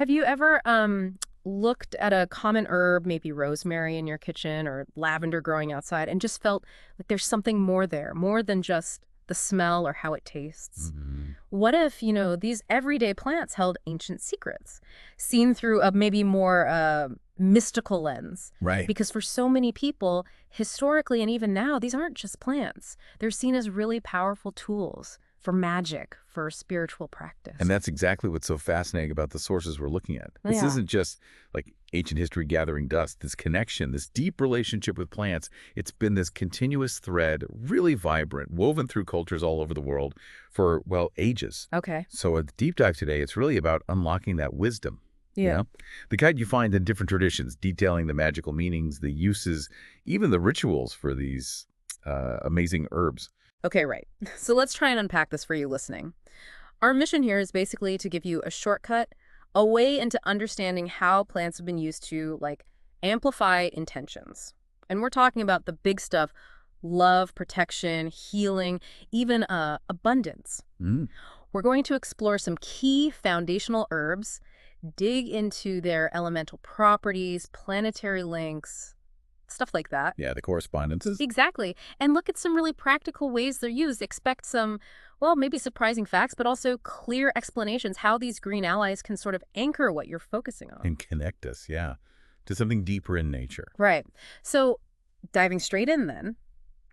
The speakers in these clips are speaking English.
Have you ever looked at a common herb, maybe rosemary in your kitchen or lavender growing outside, and just felt like there's something more there, more than just the smell or how it tastes? Hmm. What if, these everyday plants held ancient secrets, seen through a maybe more mystical lens? Right. Because for so many people, historically and even now, these aren't just plants. They're seen as really powerful tools for magic, for spiritual practice. And that's exactly what's so fascinating about the sources we're looking at. This Yeah. isn't just like ancient history gathering dust. This connection, this deep relationship with plants, it's been this continuous thread, really vibrant, woven through cultures all over the world for, well, ages. Okay. So a deep dive today, it's really about unlocking that wisdom. Yeah. The kind you find in different traditions, detailing the magical meanings, the uses, even the rituals for these amazing herbs. Okay, right. So let's try and unpack this for you listening. Our mission here is basically to give you a shortcut, a way into understanding how plants have been used to, like, amplify intentions. And we're talking about the big stuff: love, protection, healing, even abundance. Mm. We're going to explore some key foundational herbs, dig into their elemental properties, planetary links, stuff like that. Yeah, the correspondences. Exactly. And look at some really practical ways they're used. Expect some, well, maybe surprising facts, but also clear explanations how these green allies can sort of anchor what you're focusing on. And connect us, yeah, to something deeper in nature. Right. So diving straight in then,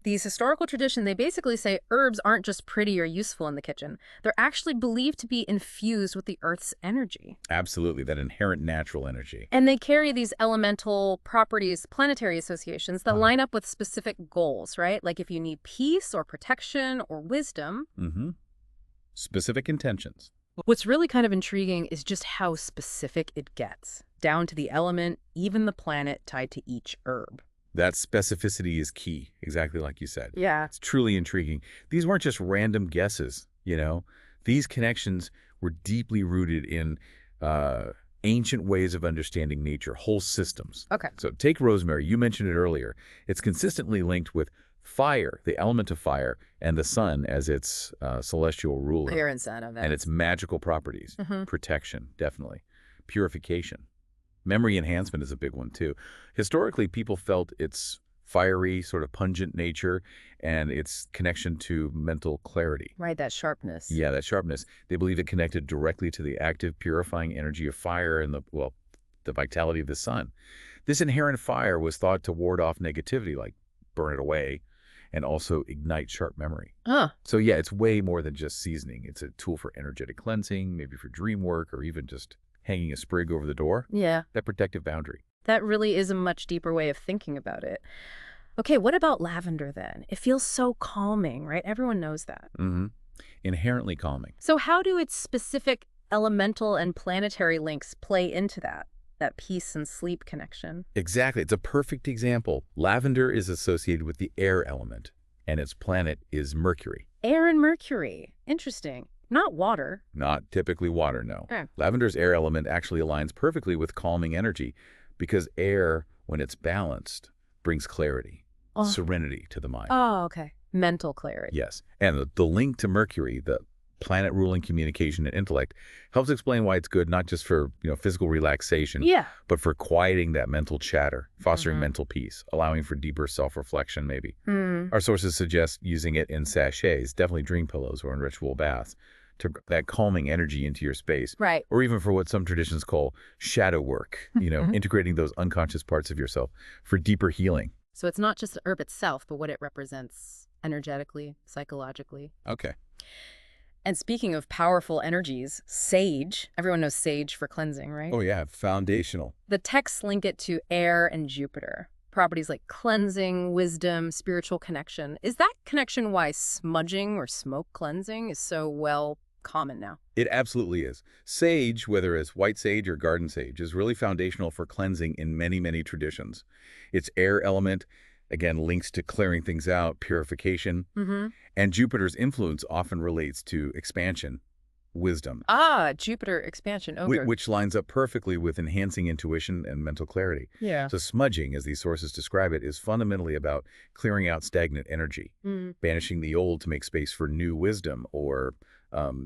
these historical traditions, they basically say herbs aren't just pretty or useful in the kitchen. They're actually believed to be infused with the earth's energy. Absolutely, that inherent natural energy. And they carry these elemental properties, planetary associations that line up with specific goals, right? Like if you need peace or protection or wisdom. Mm-hmm. Specific intentions. What's really kind of intriguing is just how specific it gets, down to the element, even the planet tied to each herb. That specificity is key, exactly like you said. Yeah. It's truly intriguing. These weren't just random guesses, These connections were deeply rooted in ancient ways of understanding nature, whole systems. Okay. So take rosemary. You mentioned it earlier. It's consistently linked with fire, the element of fire, and the sun as its celestial ruler. Parents out of that. And its magical properties. Mhm. Protection, definitely. Purification. Memory enhancement is a big one, too. Historically, people felt its fiery, sort of pungent nature and its connection to mental clarity. Right, that sharpness. Yeah, that sharpness. They believe it connected directly to the active, purifying energy of fire and the vitality of the sun. This inherent fire was thought to ward off negativity, like burn it away, and also ignite sharp memory. Huh. So yeah, it's way more than just seasoning. It's a tool for energetic cleansing, maybe for dream work, or even just hanging a sprig over the door. Yeah. That protective boundary. That really is a much deeper way of thinking about it. Okay, what about lavender then? It feels so calming, right? Everyone knows that. Mm-hmm. Inherently calming. So how do its specific elemental and planetary links play into that peace and sleep connection? Exactly. It's a perfect example. Lavender is associated with the air element, and its planet is Mercury. Air and Mercury. Interesting. Not water. Not typically water, no. Okay. Lavender's air element actually aligns perfectly with calming energy because air, when it's balanced, brings clarity, serenity to the mind. Oh, okay. Mental clarity. Yes. And the link to Mercury, the planet ruling communication and intellect, helps explain why it's good not just for physical relaxation, Yeah. but for quieting that mental chatter, fostering Mhm. mental peace, allowing for deeper self-reflection maybe. Hmm. Our sources suggest using it in sachets, definitely dream pillows or in ritual baths, to bring that calming energy into your space. Right. Or even for what some traditions call shadow work, Mhm. integrating those unconscious parts of yourself for deeper healing. So it's not just the herb itself, but what it represents energetically, psychologically. Okay. And speaking of powerful energies, sage. Everyone knows sage for cleansing, right? Oh yeah, foundational. The texts link it to air and Jupiter. Properties like cleansing, wisdom, spiritual connection. Is that connection why smudging or smoke cleansing is so common now? It absolutely is. Sage, whether it's white sage or garden sage, is really foundational for cleansing in many, many traditions. Its air element, again, links to clearing things out, purification, Mm-hmm. and Jupiter's influence often relates to expansion, wisdom, Ah, Jupiter expansion. Okay. which lines up perfectly with enhancing intuition and mental clarity. Yeah. So smudging, as these sources describe it, is fundamentally about clearing out stagnant energy, Mm. banishing the old to make space for new wisdom or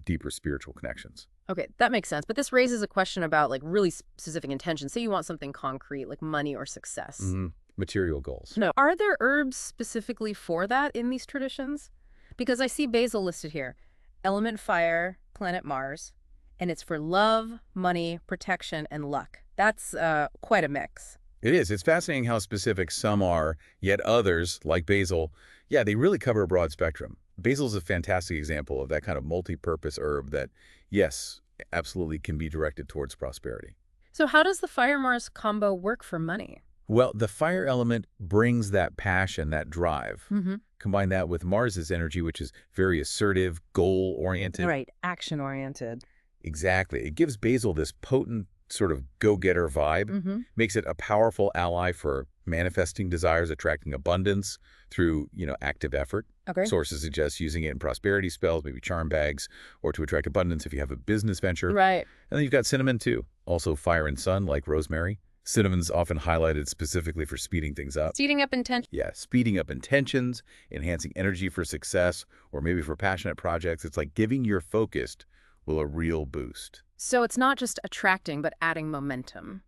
deeper spiritual connections. Okay, that makes sense. But this raises a question about like really specific intentions. Say you want something concrete, like money or success. Hmm. Material goals. No. Are there herbs specifically for that in these traditions? Because I see basil listed here. Element fire, planet Mars, and it's for love, money, protection, and luck. That's quite a mix. It is. It's fascinating how specific some are, yet others, like basil, yeah, they really cover a broad spectrum. Basil is a fantastic example of that kind of multi-purpose herb that, yes, absolutely can be directed towards prosperity. So how does the fire Mars combo work for money? Well, the fire element brings that passion, that drive. Mm-hmm. Combine that with Mars's energy, which is very assertive, goal-oriented. Right, action-oriented. Exactly. It gives basil this potent sort of go-getter vibe, Mm-hmm. makes it a powerful ally for manifesting desires, attracting abundance through, active effort. Okay. Sources suggest using it in prosperity spells, maybe charm bags, or to attract abundance if you have a business venture. Right. And then you've got cinnamon too, also fire and sun like rosemary. Cinnamon's often highlighted specifically for speeding things up. Speeding up intention. Yeah, speeding up intentions, enhancing energy for success, or maybe for passionate projects. It's like giving your focused will a real boost. So it's not just attracting, but adding momentum.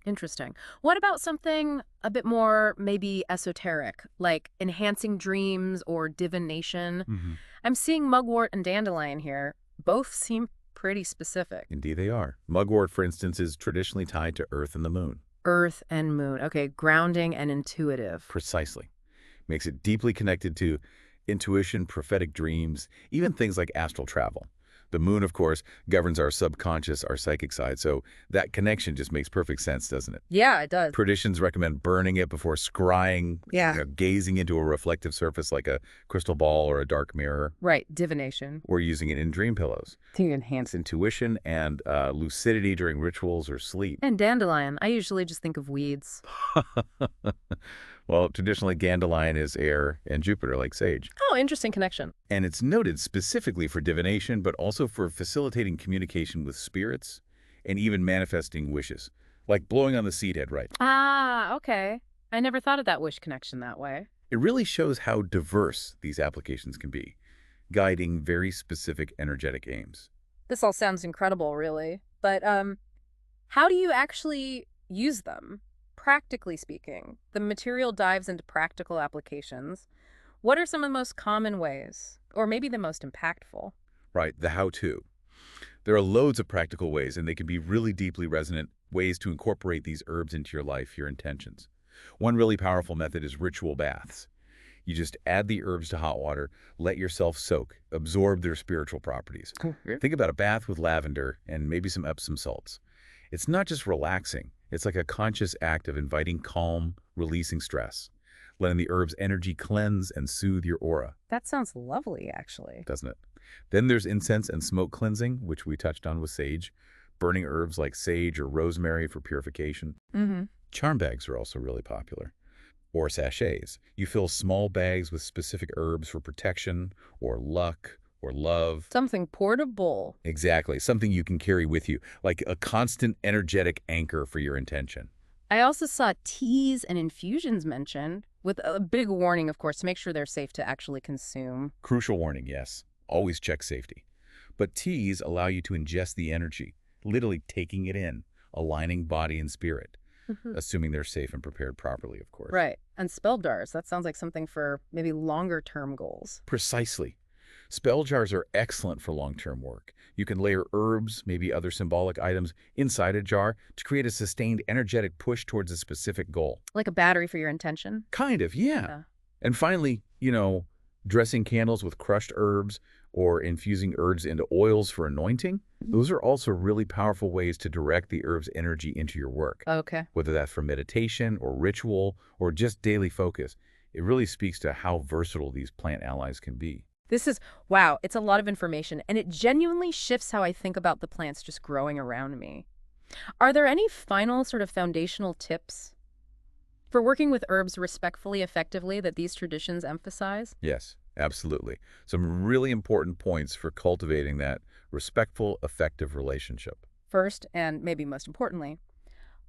Interesting. What about something a bit more maybe esoteric, like enhancing dreams or divination? I'm seeing mugwort and dandelion here. Both seem pretty specific. Indeed they are. Mugwort, for instance, is traditionally tied to Earth and the Moon. Earth and moon. Okay, grounding and intuitive. Precisely. Makes it deeply connected to intuition, prophetic dreams, even things like astral travel. The moon, of course, governs our subconscious, our psychic side, so that connection just makes perfect sense, doesn't it? Yeah, it does. Traditions recommend burning it before scrying, Yeah. gazing into a reflective surface like a crystal ball or a dark mirror, Right, divination. or using it in dream pillows. To enhance. It's intuition and lucidity during rituals or sleep. And dandelion. I usually just think of weeds. Well, traditionally, dandelion is air and Jupiter, like sage. Oh, interesting connection. And it's noted specifically for divination, but also for facilitating communication with spirits and even manifesting wishes, like blowing on the seed head, right? Ah, okay. I never thought of that wish connection that way. It really shows how diverse these applications can be, guiding very specific energetic aims. This all sounds incredible, really. But how do you actually use them? Practically speaking, the material dives into practical applications. What are some of the most common ways, or maybe the most impactful? Right, the how-to. There are loads of practical ways, and they can be really deeply resonant ways to incorporate these herbs into your life, your intentions. One really powerful method is ritual baths. You just add the herbs to hot water, let yourself soak, absorb their spiritual properties. Think about a bath with lavender and maybe some Epsom salts. It's not just relaxing. It's like a conscious act of inviting calm, releasing stress, letting the herb's energy cleanse and soothe your aura. That sounds lovely, actually. Doesn't it? Then there's incense and smoke cleansing, which we touched on with sage, burning herbs like sage or rosemary for purification. Mm-hmm. Charm bags are also really popular. Or sachets. You fill small bags with specific herbs for protection or luck or love. Something portable. Exactly. Something you can carry with you, like a constant energetic anchor for your intention. I also saw teas and infusions mentioned, with a big warning, of course, to make sure they're safe to actually consume. Crucial warning, yes. Always check safety. But teas allow you to ingest the energy, literally taking it in, aligning body and spirit, assuming they're safe and prepared properly, of course. Right. And spell jars. That sounds like something for maybe longer-term goals. Precisely. Spell jars are excellent for long-term work. You can layer herbs, maybe other symbolic items, inside a jar to create a sustained energetic push towards a specific goal. Like a battery for your intention? Kind of, yeah. Yeah. And finally, dressing candles with crushed herbs or infusing herbs into oils for anointing, those are also really powerful ways to direct the herb's energy into your work. Okay. Whether that's for meditation or ritual or just daily focus, it really speaks to how versatile these plant allies can be. Wow, it's a lot of information, and it genuinely shifts how I think about the plants just growing around me. Are there any final sort of foundational tips for working with herbs respectfully, effectively that these traditions emphasize? Yes, absolutely. Some really important points for cultivating that respectful, effective relationship. First, and maybe most importantly,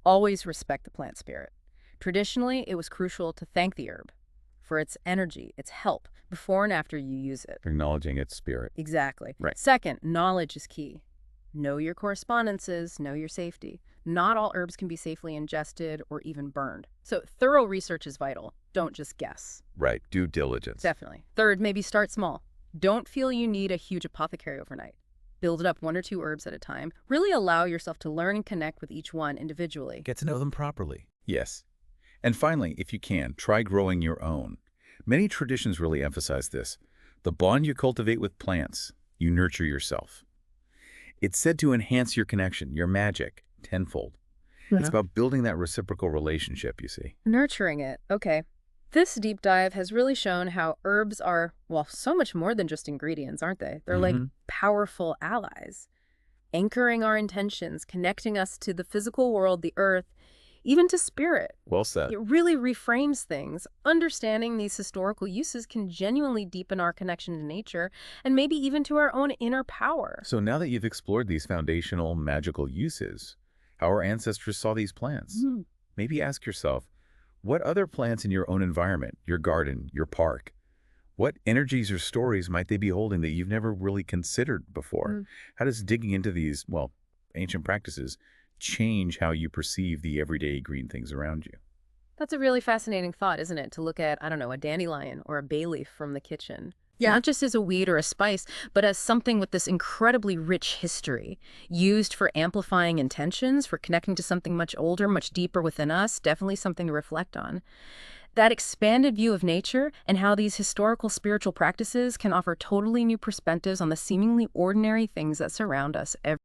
always respect the plant spirit. Traditionally, it was crucial to thank the herb for its energy, its help, before and after you use it. Acknowledging its spirit. Exactly. Right. Second, knowledge is key. Know your correspondences, know your safety. Not all herbs can be safely ingested or even burned. So thorough research is vital. Don't just guess. Right. Due diligence. Definitely. Third, maybe start small. Don't feel you need a huge apothecary overnight. Build it up 1 or 2 herbs at a time. Really allow yourself to learn and connect with each one individually. Get to know them properly. Yes. And finally, if you can, try growing your own. Many traditions really emphasize this. The bond you cultivate with plants, you nurture yourself. It's said to enhance your connection, your magic, tenfold. It's about building that reciprocal relationship, you see. Nurturing it. Okay. This deep dive has really shown how herbs are, well, so much more than just ingredients, aren't they? They're like powerful allies, anchoring our intentions, connecting us to the physical world, the earth, even to spirit. Well said. It really reframes things. Understanding these historical uses can genuinely deepen our connection to nature and maybe even to our own inner power. So now that you've explored these foundational magical uses, how our ancestors saw these plants, maybe ask yourself, what other plants in your own environment, your garden, your park, what energies or stories might they be holding that you've never really considered before? How does digging into these, well, ancient practices change how you perceive the everyday green things around you? That's a really fascinating thought, isn't it? To look at, I don't know, a dandelion or a bay leaf from the kitchen. Yeah. Not just as a weed or a spice, but as something with this incredibly rich history, used for amplifying intentions, for connecting to something much older, much deeper within us. Definitely something to reflect on. That expanded view of nature and how these historical spiritual practices can offer totally new perspectives on the seemingly ordinary things that surround us every